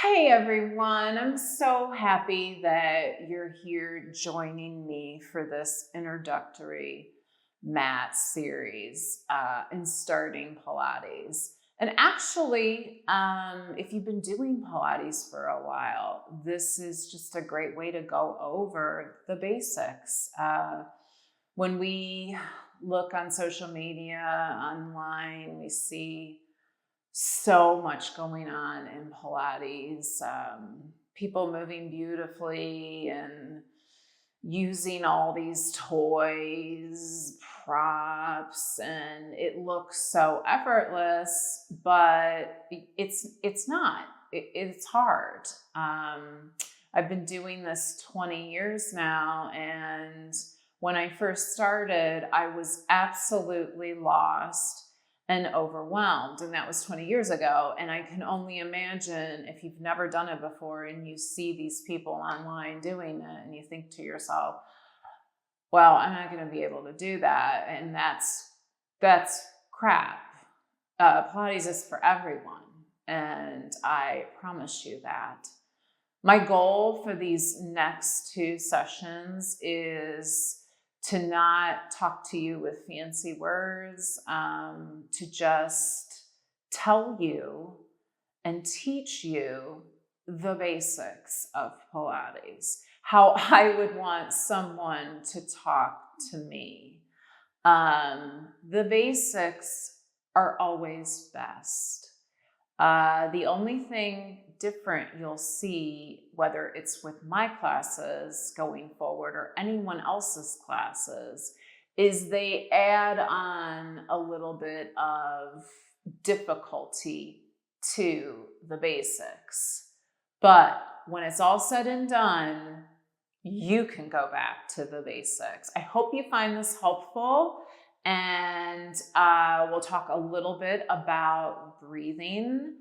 Hey everyone, I'm so happy that you're here joining me for this introductory mat series in starting Pilates. And actually, if you've been doing Pilates for a while, this is just a great way to go over the basics. When we look on social media, online, we see so much going on in Pilates. People moving beautifully and using all these toys, props, and it looks so effortless, but it's not. It's hard. I've been doing this 20 years now, and when I first started, I was absolutely lost and overwhelmed. And that was 20 years ago. And I can only imagine if you've never done it before and you see these people online doing it and you think to yourself, well, I'm not going to be able to do that. And that's crap. Pilates is for everyone. And I promise you that. My goal for these next 2 sessions is to not talk to you with fancy words, to just tell you and teach you the basics of Pilates, how I would want someone to talk to me. The basics are always best. The only thing different you'll see, whether it's with my classes going forward or anyone else's classes, is they add on a little bit of difficulty to the basics. But when it's all said and done, you can go back to the basics. I hope you find this helpful. And we'll talk a little bit about breathing.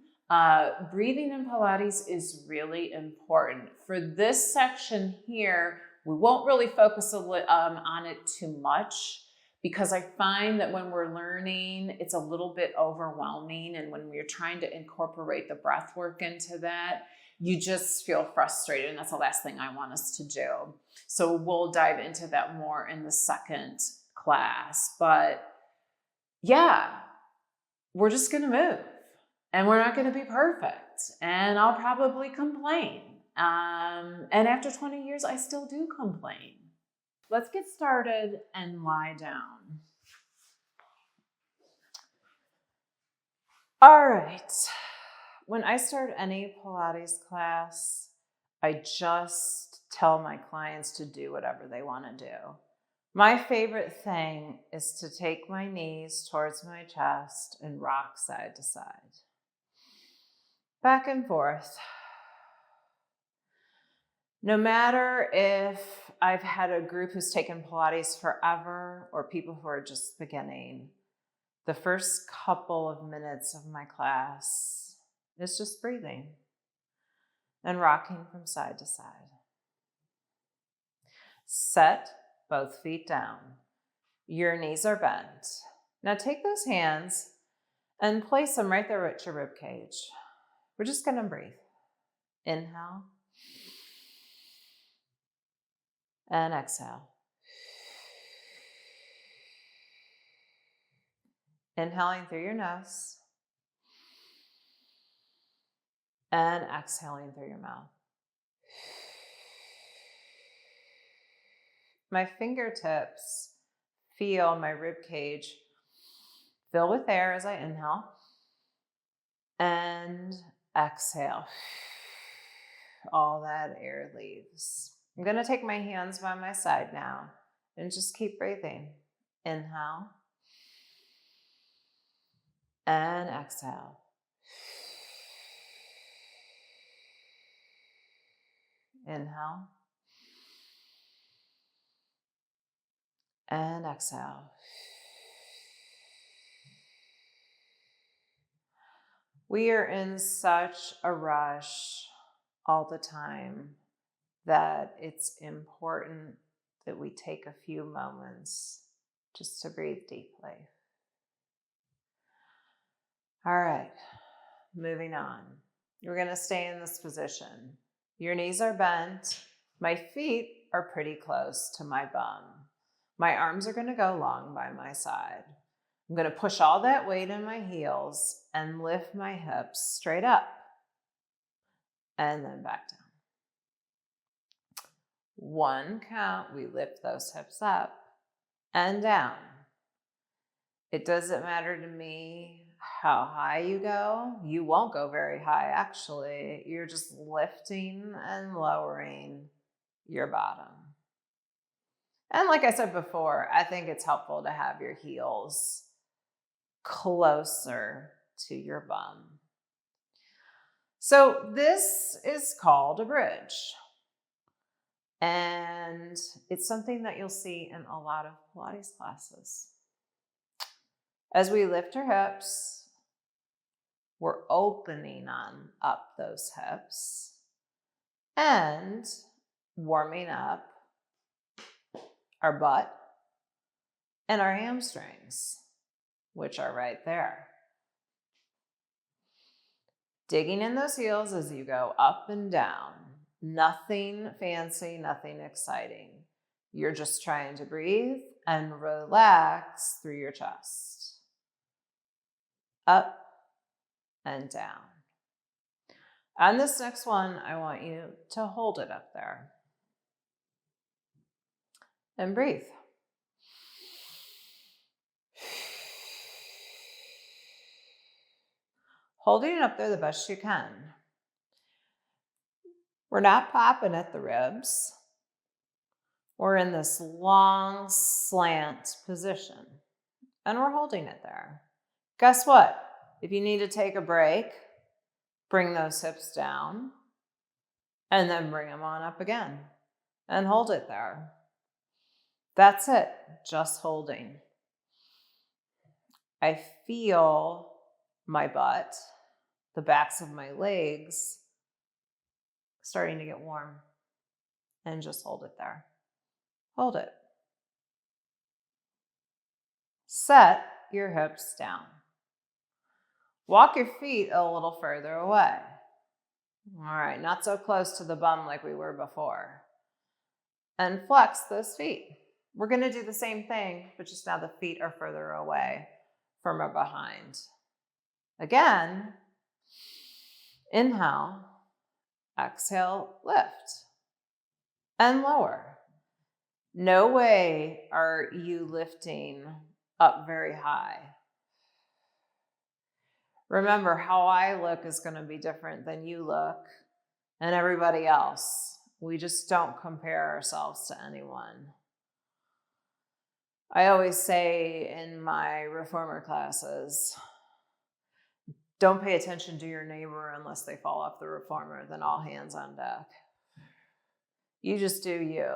Breathing in Pilates is really important. For this section here, we won't really focus on it too much because I find that when we're learning, it's a little bit overwhelming. And when we're trying to incorporate the breath work into that, you just feel frustrated. And that's the last thing I want us to do. So we'll dive into that more in the second class. But yeah, we're just going to move and we're not going to be perfect. And I'll probably complain. And after 20 years, I still do complain. Let's get started and lie down. All right. When I start any Pilates class, I just tell my clients to do whatever they want to do. My favorite thing is to take my knees towards my chest and rock side to side. Back and forth. No matter if I've had a group who's taken Pilates forever or people who are just beginning, the first couple of minutes of my class is just breathing and rocking from side to side. Set both feet down. Your knees are bent. Now take those hands and place them right there at your rib cage. We're just going to breathe. Inhale and exhale. Inhaling through your nose and exhaling through your mouth. My fingertips feel my rib cage fill with air as I inhale and exhale. All that air leaves. I'm going to take my hands by my side now and just keep breathing. Inhale and exhale. Inhale and exhale. We are in such a rush all the time that it's important that we take a few moments just to breathe deeply. All right, moving on. You're going to stay in this position. Your knees are bent. My feet are pretty close to my bum. My arms are going to go long by my side. I'm going to push all that weight in my heels and lift my hips straight up and then back down. 1 count, we lift those hips up and down. It doesn't matter to me how high you go. You won't go very high, actually. You're just lifting and lowering your bottom. And like I said before, I think it's helpful to have your heels closer to your bum. So this is called a bridge. And it's something that you'll see in a lot of Pilates classes. As we lift our hips, we're opening on up those hips and warming up our butt and our hamstrings, which are right there. Digging in those heels as you go up and down. Nothing fancy, nothing exciting. You're just trying to breathe and relax through your chest. Up and down. On this next one, I want you to hold it up there. And breathe. Holding it up there the best you can. We're not popping at the ribs. We're in this long slant position. And we're holding it there. Guess what? If you need to take a break, bring those hips down and then bring them on up again and hold it there. That's it, just holding. I feel my butt, the backs of my legs starting to get warm, and just hold it there. Hold it. Set your hips down. Walk your feet a little further away. All right, not so close to the bum like we were before. And flex those feet. We're going to do the same thing, but just now the feet are further away from our behind. Again, inhale, exhale, lift, and lower. No way are you lifting up very high. Remember, how I look is going to be different than you look and everybody else. We just don't compare ourselves to anyone. I always say in my reformer classes, don't pay attention to your neighbor unless they fall off the reformer, then all hands on deck. You just do you.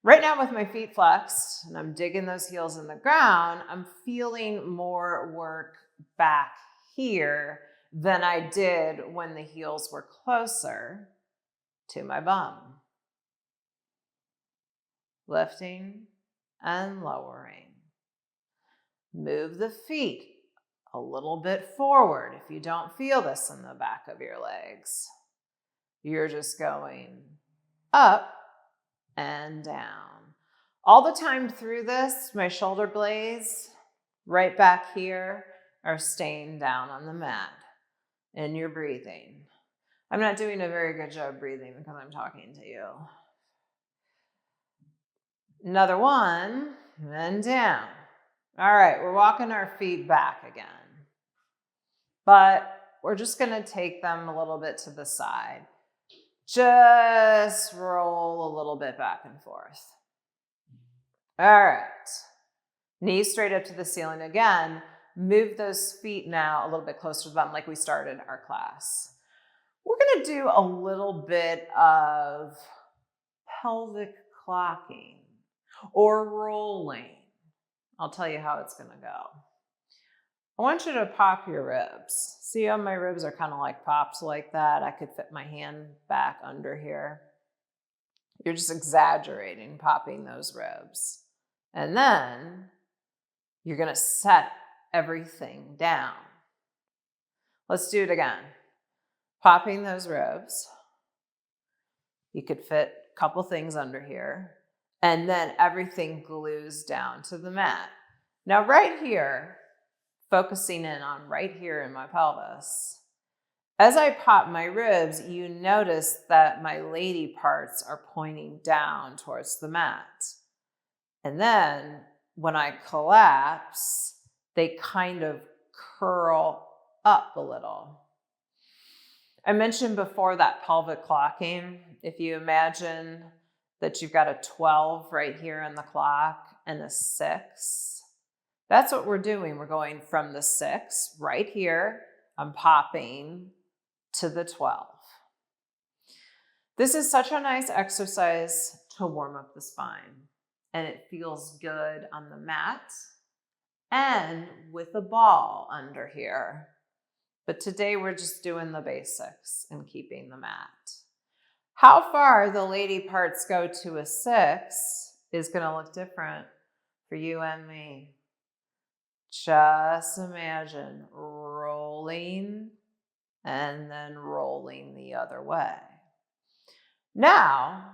Right now with my feet flexed and I'm digging those heels in the ground, I'm feeling more work back here than I did when the heels were closer to my bum. Lifting and lowering. Move the feet a little bit forward if you don't feel this in the back of your legs. You're just going up and down. All the time through this, my shoulder blades right back here are staying down on the mat. And you're breathing. I'm not doing a very good job breathing because I'm talking to you. Another one, and down. All right, we're walking our feet back again. But we're just going to take them a little bit to the side. Just roll a little bit back and forth. All right. Knees straight up to the ceiling again. Move those feet now a little bit closer to the bum like we started our class. We're going to do a little bit of pelvic clocking or rolling. I'll tell you how it's going to go. I want you to pop your ribs. See how my ribs are kind of like popped like that? I could fit my hand back under here. You're just exaggerating, popping those ribs. And then you're going to set everything down. Let's do it again. Popping those ribs. You could fit a couple things under here. And then everything glues down to the mat. Now right here, focusing in on right here in my pelvis, as I pop my ribs, you notice that my lady parts are pointing down towards the mat. And then when I collapse, they kind of curl up a little. I mentioned before that pelvic clocking. If you imagine that you've got a 12 right here on the clock and a 6, that's what we're doing. We're going from the 6 right here, I'm popping, to the 12. This is such a nice exercise to warm up the spine, and it feels good on the mat and with a ball under here. But today we're just doing the basics and keeping the mat. How far the lady parts go to a 6 is going to look different for you and me. Just imagine rolling and then rolling the other way. Now,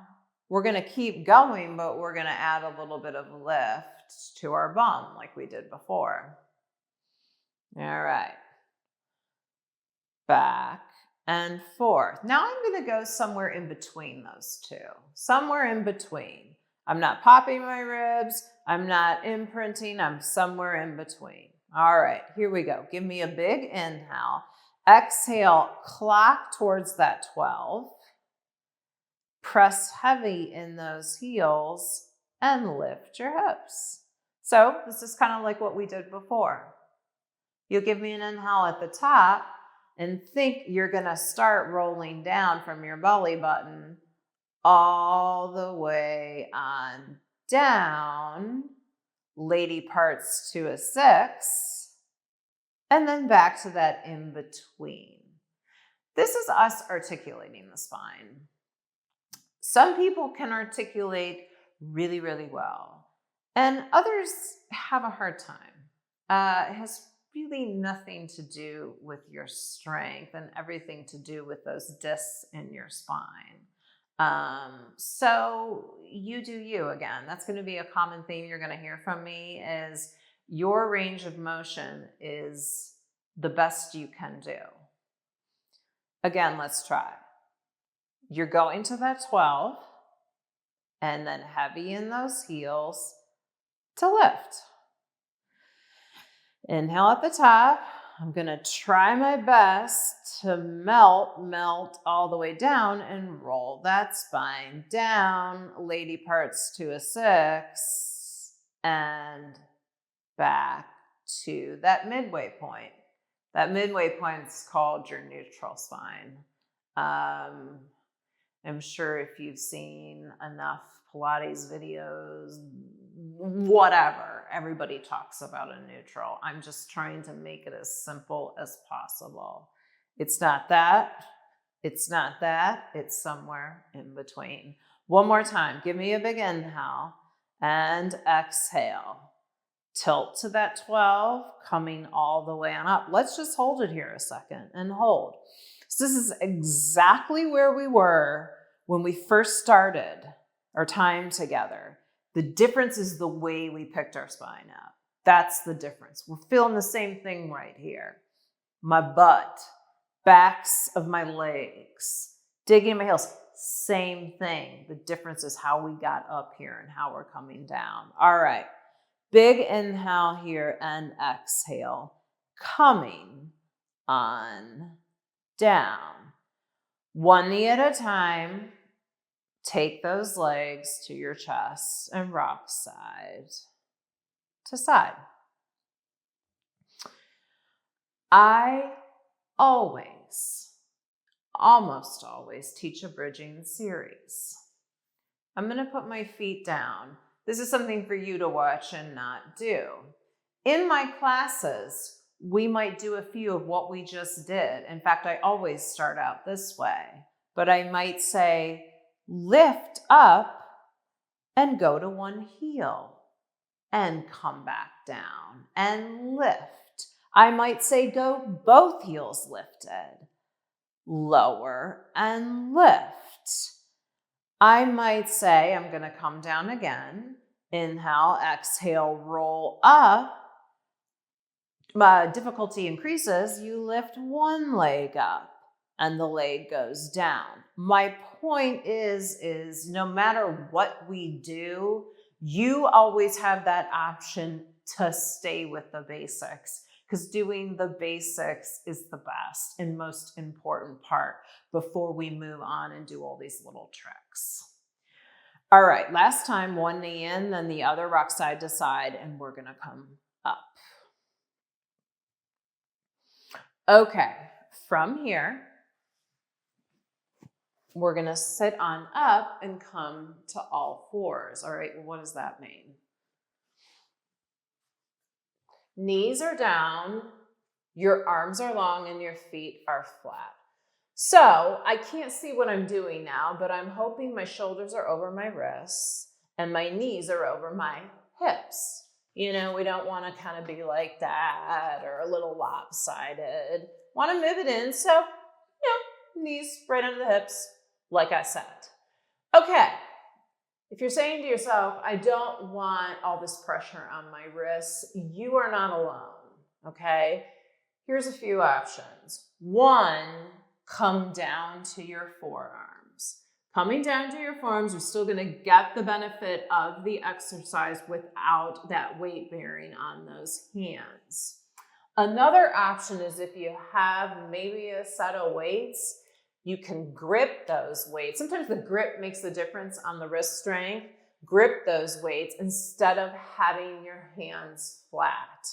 we're going to keep going, but we're going to add a little bit of lift to our bum like we did before. All right. Back and forth. Now I'm going to go somewhere in between those two. Somewhere in between. I'm not popping my ribs. I'm not imprinting. I'm somewhere in between. All right, here we go. Give me a big inhale. Exhale, clock towards that 12. Press heavy in those heels and lift your hips. So this is kind of like what we did before. You'll give me an inhale at the top and think you're going to start rolling down from your belly button all the way on down, lady parts to a 6, and then back to that in between. This is us articulating the spine. Some people can articulate really, really well, and others have a hard time. It has really nothing to do with your strength and everything to do with those discs in your spine. So you do you. Again. That's going to be a common theme you're going to hear from me is your range of motion is the best you can do. Again, let's try. You're going to that 12 and then heavy in those heels to lift. Inhale at the top. I'm going to try my best to melt all the way down and roll that spine down. Lady parts to a 6 and back to that midway point. That midway point is called your neutral spine. I'm sure if you've seen enough Pilates videos, whatever, everybody talks about a neutral. I'm just trying to make it as simple as possible. It's not that. It's not that. It's somewhere in between. One more time. Give me a big inhale and exhale. Tilt to that 12, coming all the way on up. Let's just hold it here a second and hold. So this is exactly where we were when we first started our time together. The difference is the way we picked our spine up. That's the difference. We're feeling the same thing right here. My butt, backs of my legs, digging my heels, same thing. The difference is how we got up here and how we're coming down. All right. Big inhale here and exhale, coming on down. One knee at a time. Take those legs to your chest and rock side to side. I almost always teach a bridging series. I'm going to put my feet down. This is something for you to watch and not do. In my classes, we might do a few of what we just did. In fact, I always start out this way, but I might say, lift up and go to one heel and come back down and lift. I might say, go both heels lifted. lower, and lift. I might say I'm going to come down again. Inhale, exhale, roll up. Difficulty increases, you lift one leg up and the leg goes down. My point is no matter what we do, you always have that option to stay with the basics, because doing the basics is the best and most important part before we move on and do all these little tricks. All right, last time, one knee in, then the other, rock side to side, and we're gonna come up. Okay, from here, we're gonna sit on up and come to all fours. All right, well, what does that mean? Knees are down, your arms are long, and your feet are flat. So I can't see what I'm doing now, but I'm hoping my shoulders are over my wrists and my knees are over my hips. You know, we don't want to kind of be like that or a little lopsided. Want to move it in, so, knees right under the hips, like I said. Okay, if you're saying to yourself, I don't want all this pressure on my wrists, you are not alone, okay? Here's a few options. One, come down to your forearms. Coming down to your forearms, you're still going to get the benefit of the exercise without that weight bearing on those hands. Another option is if you have maybe a set of weights, you can grip those weights. Sometimes the grip makes the difference on the wrist strength. Grip those weights instead of having your hands flat.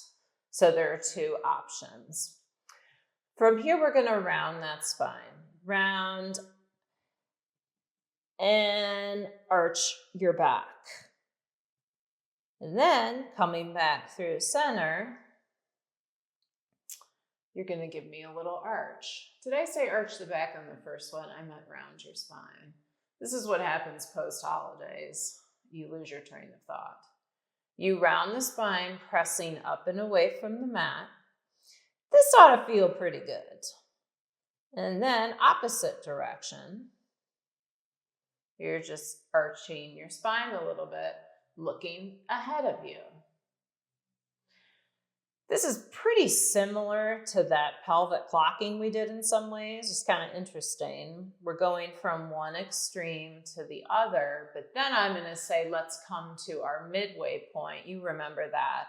So there are two options. From here, we're going to round that spine. Round and arch your back. And then coming back through center, you're going to give me a little arch. Did I say arch the back on the first one? I meant round your spine. This is what happens post-holidays. You lose your train of thought. You round the spine, pressing up and away from the mat. This ought to feel pretty good. And then opposite direction, you're just arching your spine a little bit, looking ahead of you. This is pretty similar to that pelvic clocking we did in some ways. It's kind of interesting. We're going from one extreme to the other, but then I'm going to say, let's come to our midway point. You remember that,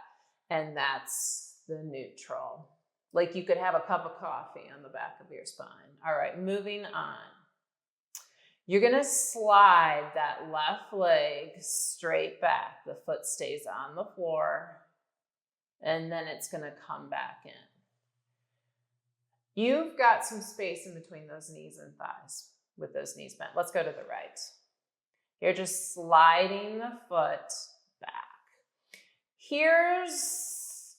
and that's the neutral. Like you could have a cup of coffee on the back of your spine. All right, moving on. You're going to slide that left leg straight back. The foot stays on the floor, and then it's going to come back in. You've got some space in between those knees and thighs with those knees bent. Let's go to the right. You're just sliding the foot back. Here's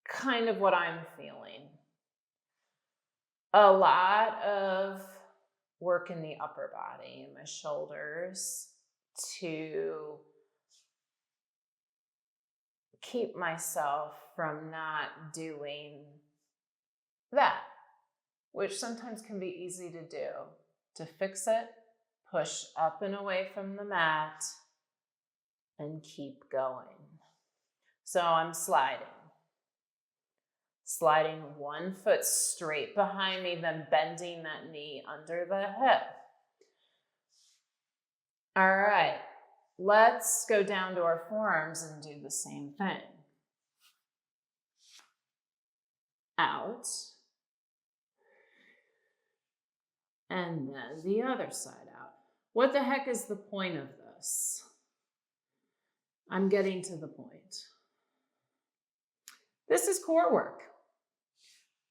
kind of what I'm feeling. A lot of work in the upper body, my shoulders, to keep myself from not doing that, which sometimes can be easy to do. To fix it, push up and away from the mat and keep going. So I'm sliding. Sliding one foot straight behind me, then bending that knee under the hip. All right, let's go down to our forearms and do the same thing. Out. And then the other side out. What the heck is the point of this? I'm getting to the point. This is core work.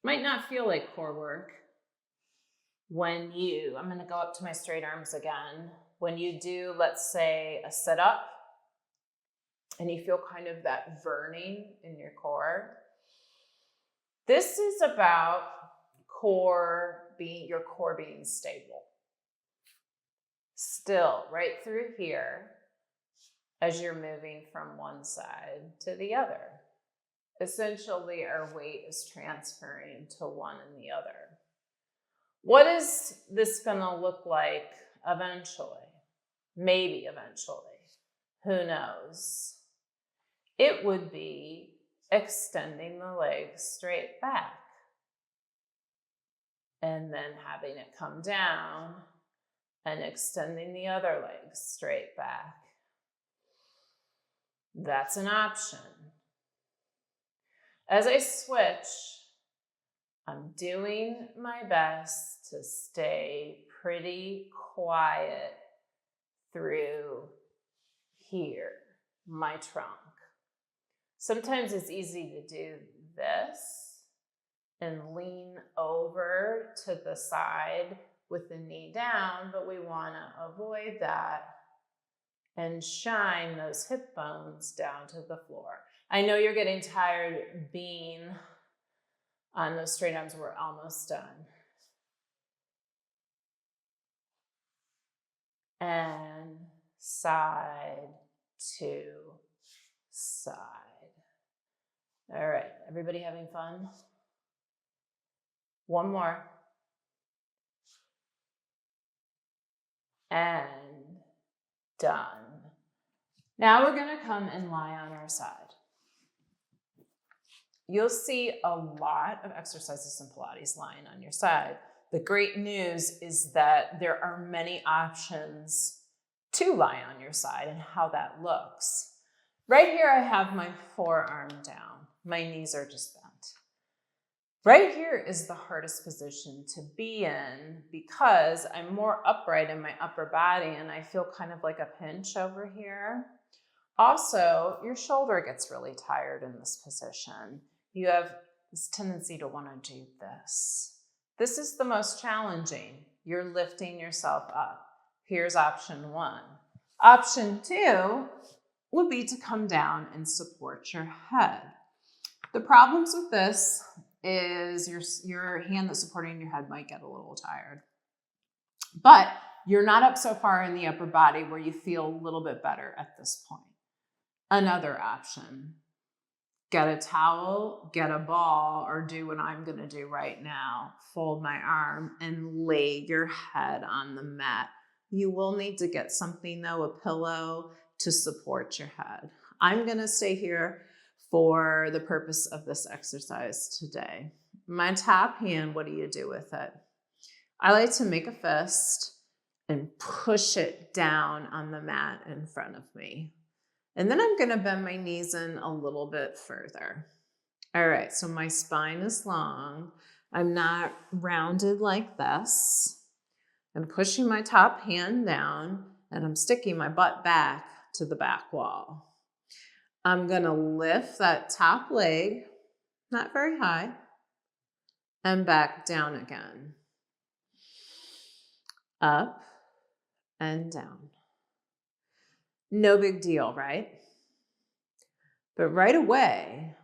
Might not feel like core work when I'm going to go up to my straight arms again. When you do, let's say, a sit-up, and you feel kind of that burning in your core. This is about your core being stable. Still, right through here, as you're moving from one side to the other. Essentially, our weight is transferring to one and the other. What is this going to look like eventually? Maybe eventually. Who knows? It would be extending the legs straight back and then having it come down and extending the other leg straight back. That's an option. As I switch, I'm doing my best to stay pretty quiet through here, my trunk. Sometimes it's easy to do this and lean over to the side with the knee down, but we want to avoid that and shine those hip bones down to the floor. I know you're getting tired being on those straight arms. We're almost done. And side to side. All right, everybody having fun? One more. And done. Now we're going to come and lie on our side. You'll see a lot of exercises in Pilates lying on your side. The great news is that there are many options to lie on your side and how that looks. Right here, I have my forearm down. My knees are just bent. Right here is the hardest position to be in because I'm more upright in my upper body and I feel kind of like a pinch over here. Also, your shoulder gets really tired in this position. You have this tendency to want to do this. This is the most challenging. You're lifting yourself up. Here's option one. Option two would be to come down and support your head. The problems with this is your hand that's supporting your head might get a little tired. But you're not up so far in the upper body where you feel a little bit better at this point. Another option, get a towel, get a ball, or do what I'm going to do right now. Fold my arm and lay your head on the mat. You will need to get something though, a pillow to support your head. I'm going to stay here for the purpose of this exercise today. My top hand, what do you do with it? I like to make a fist and push it down on the mat in front of me. And then I'm going to bend my knees in a little bit further. All right, so my spine is long. I'm not rounded like this. I'm pushing my top hand down and I'm sticking my butt back to the back wall. I'm going to lift that top leg, not very high, and back down again. Up and down. No big deal, right? But right away,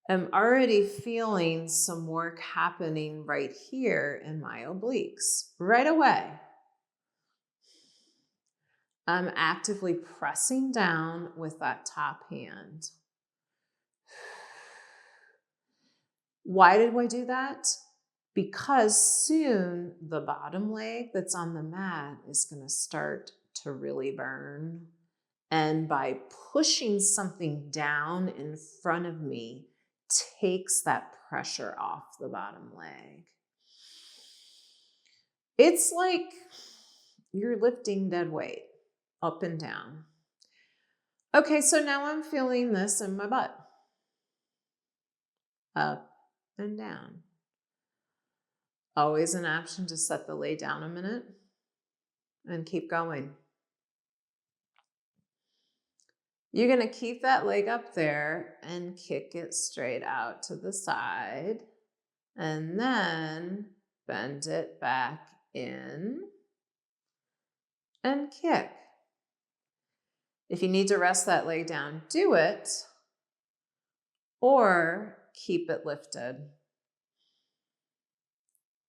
I'm already feeling some work happening right here in my obliques. Right away. I'm actively pressing down with that top hand. Why did I do that? Because soon the bottom leg that's on the mat is going to start to really burn. And by pushing something down in front of me, takes that pressure off the bottom leg. It's like you're lifting dead weight up and down. Okay, so now I'm feeling this in my butt. Up and down. Always an option to set the lay down a minute and keep going. You're going to keep that leg up there and kick it straight out to the side. And then bend it back in and kick. If you need to rest that leg down, do it, or keep it lifted.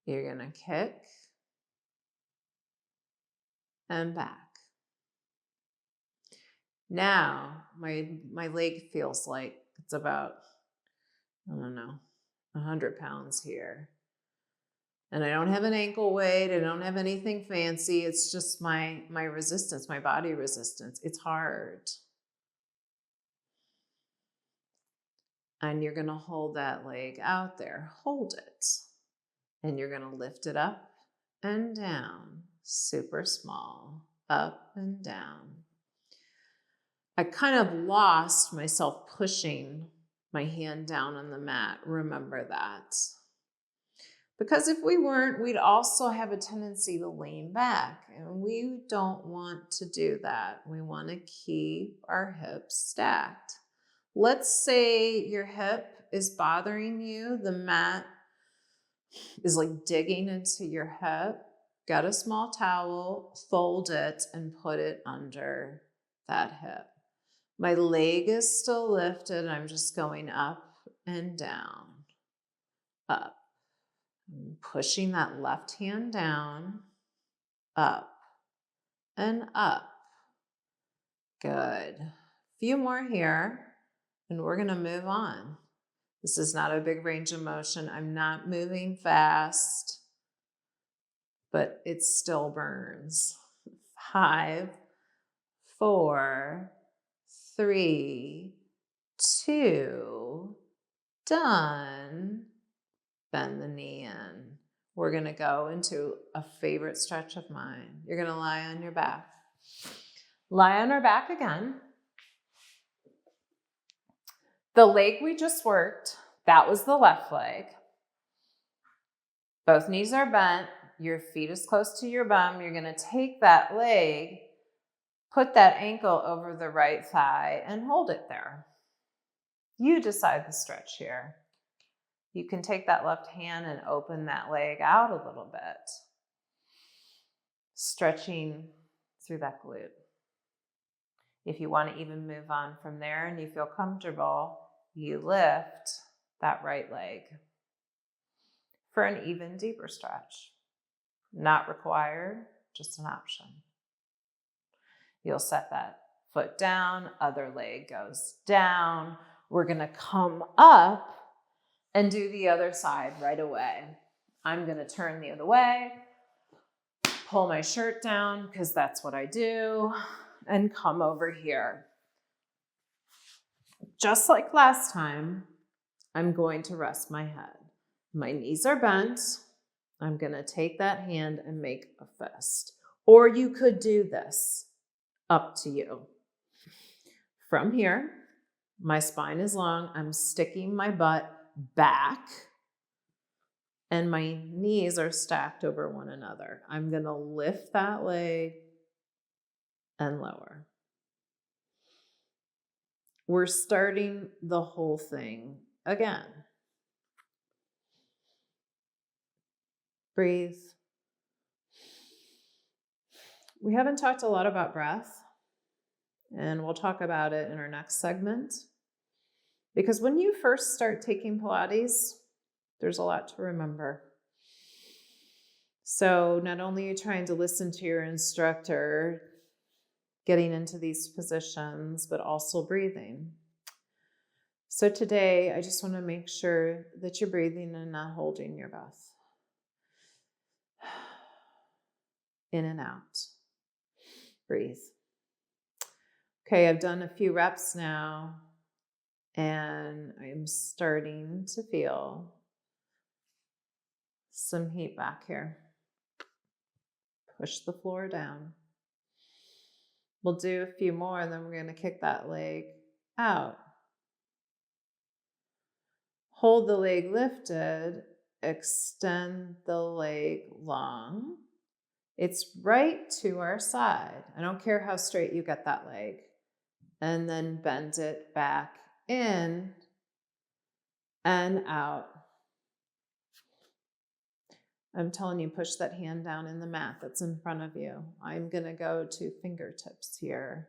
You're going to kick and back. Now, my leg feels like it's about, 100 pounds here. And I don't have an ankle weight. I don't have anything fancy. It's just my resistance, my body resistance. It's hard. And you're going to hold that leg out there. Hold it. And you're going to lift it up and down. Super small. Up and down. I kind of lost myself pushing my hand down on the mat. Remember that. Because if we weren't, we'd also have a tendency to lean back. And we don't want to do that. We want to keep our hips stacked. Let's say your hip is bothering you. The mat is like digging into your hip. Get a small towel, fold it, and put it under that hip. My leg is still lifted. I'm just going up and down, up. I'm pushing that left hand down, up and up. Good. A few more here, and we're going to move on. This is not a big range of motion. I'm not moving fast, but it still burns. 5, 4, 3, 2, done. Bend the knee in. We're going to go into a favorite stretch of mine. You're going to lie on your back. Lie on our back again. The leg we just worked, that was the left leg. Both knees are bent. Your feet is close to your bum. You're going to take that leg, put that ankle over the right thigh, and hold it there. You decide the stretch here. You can take that left hand and open that leg out a little bit, stretching through that glute. If you want to even move on from there and you feel comfortable, you lift that right leg for an even deeper stretch. Not required, just an option. You'll set that foot down, other leg goes down. We're going to come up and do the other side right away. I'm going to turn the other way, pull my shirt down because that's what I do, and come over here. Just like last time, I'm going to rest my head. My knees are bent. I'm going to take that hand and make a fist. Or you could do this, up to you. From here, my spine is long. I'm sticking my butt back and my knees are stacked over one another. I'm going to lift that leg and lower. We're starting the whole thing again. Breathe. We haven't talked a lot about breath, and we'll talk about it in our next segment. Because when you first start taking Pilates, there's a lot to remember. So not only are you trying to listen to your instructor, getting into these positions, but also breathing. So today, I just want to make sure that you're breathing and not holding your breath. In and out. Breathe. Okay, I've done a few reps now, and I'm starting to feel some heat back here. Push the floor down. We'll do a few more, and then we're going to kick that leg out. Hold the leg lifted, extend the leg long. It's right to our side. I don't care how straight you get that leg. And then bend it back in and out. I'm telling you, push that hand down in the mat that's in front of you. I'm going to go to fingertips here.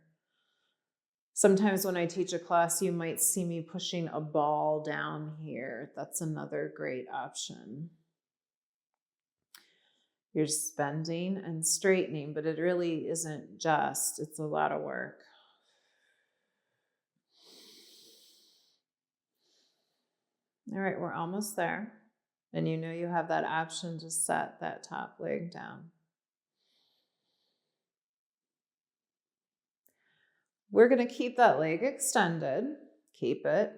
Sometimes when I teach a class, you might see me pushing a ball down here. That's another great option. You're just bending and straightening, but it really isn't just, it's a lot of work. All right, we're almost there. And you know you have that option to set that top leg down. We're going to keep that leg extended. Keep it.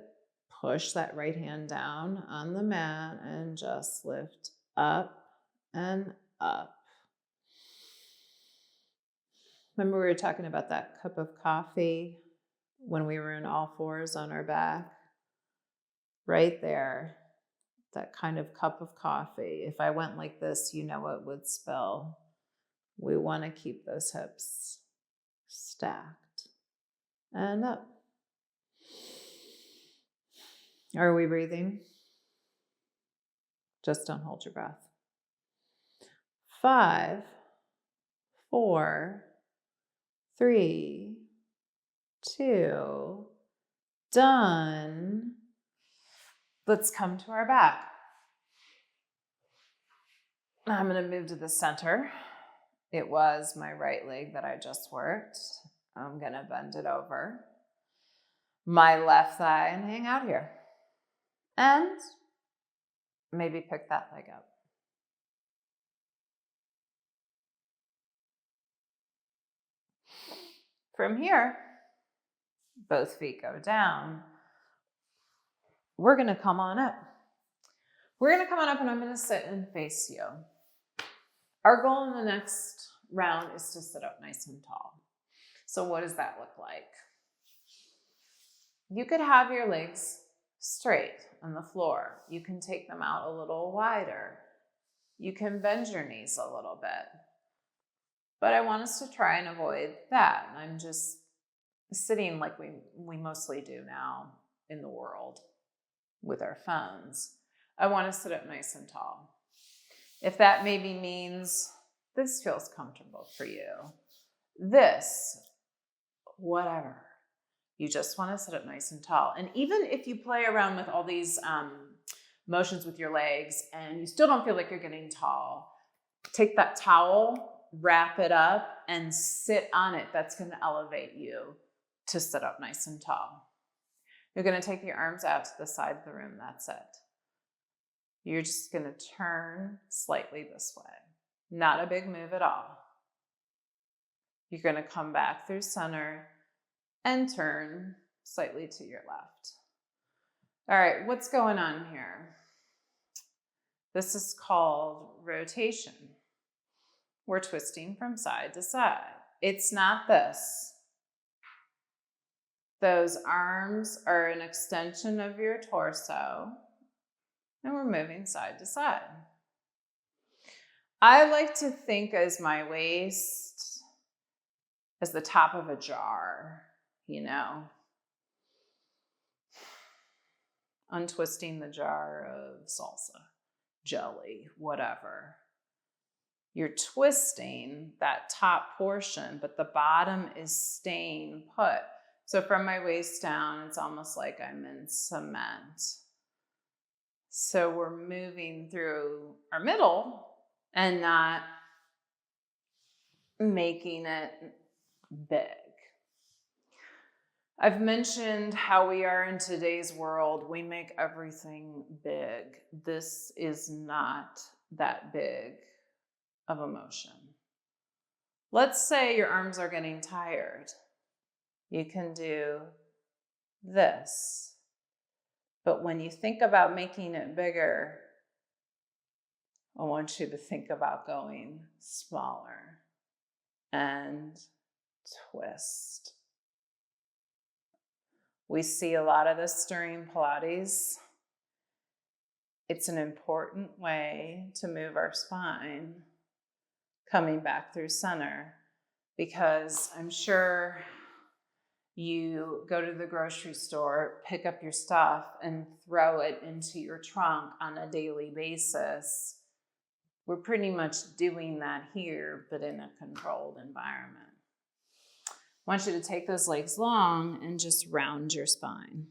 Push that right hand down on the mat and just lift up and up. Remember we were talking about that cup of coffee when we were in all fours on our back? Right there, that kind of cup of coffee. If I went like this, you know it would spill. We want to keep those hips stacked and up. Are we breathing? Just don't hold your breath. 5, 4, 3, 2, done. Let's come to our back. I'm going to move to the center. It was my right leg that I just worked. I'm going to bend it over. My left thigh and hang out here. And maybe pick that leg up. From here, both feet go down. We're going to come on up. We're going to come on up and I'm going to sit and face you. Our goal in the next round is to sit up nice and tall. So what does that look like? You could have your legs straight on the floor. You can take them out a little wider. You can bend your knees a little bit. But I want us to try and avoid that. I'm just sitting like we mostly do now in the world with our phones. I want to sit up nice and tall. If that maybe means this feels comfortable for you, this, whatever. You just want to sit up nice and tall. And even if you play around with all these motions with your legs and you still don't feel like you're getting tall, take that towel, wrap it up, and sit on it. That's going to elevate you to sit up nice and tall. You're going to take your arms out to the side of the room. That's it. You're just going to turn slightly this way. Not a big move at all. You're going to come back through center and turn slightly to your left. All right, what's going on here? This is called rotation. We're twisting from side to side. It's not this. Those arms are an extension of your torso, and we're moving side to side. I like to think as my waist as the top of a jar, you know, untwisting the jar of salsa, jelly, whatever. You're twisting that top portion, but the bottom is staying put. So from my waist down, it's almost like I'm in cement. So we're moving through our middle and not making it big. I've mentioned how we are in today's world. We make everything big. This is not that big of a motion. Let's say your arms are getting tired. You can do this. But when you think about making it bigger, I want you to think about going smaller and twist. We see a lot of this during Pilates. It's an important way to move our spine, coming back through center, because I'm sure you go to the grocery store, pick up your stuff, and throw it into your trunk on a daily basis. We're pretty much doing that here, but in a controlled environment. I want you to take those legs long and just round your spine.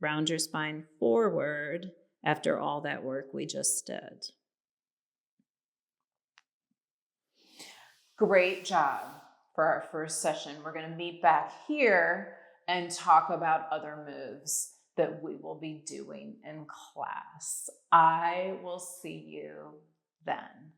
Round your spine forward after all that work we just did. Great job for our first session. We're going to meet back here and talk about other moves. that we will be doing in class. I will see you then.